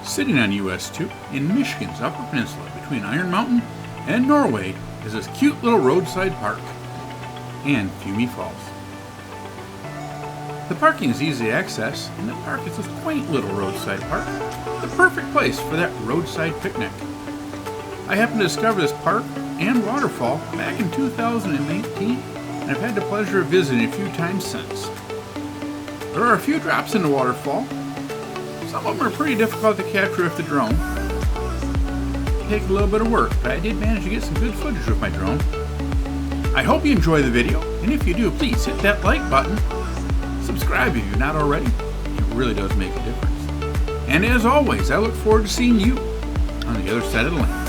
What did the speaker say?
Sitting on US 2 in Michigan's Upper Peninsula between Iron Mountain and Norway is this cute little roadside park and Fiume Falls. The parking is easy to access, and the park is this quaint little roadside park, the perfect place for that roadside picnic. I happened to discover this park and waterfall back in 2018, and I've had the pleasure of visiting a few times since. There are a few drops in the waterfall. Some of them are pretty difficult to capture with the drone. Take a little bit of work, but I did manage to get some good footage with my drone. I hope you enjoy the video, and if you do, please hit that like button. Subscribe if you're not already. It really does make a difference. And as always, I look forward to seeing you on the other side of the lane.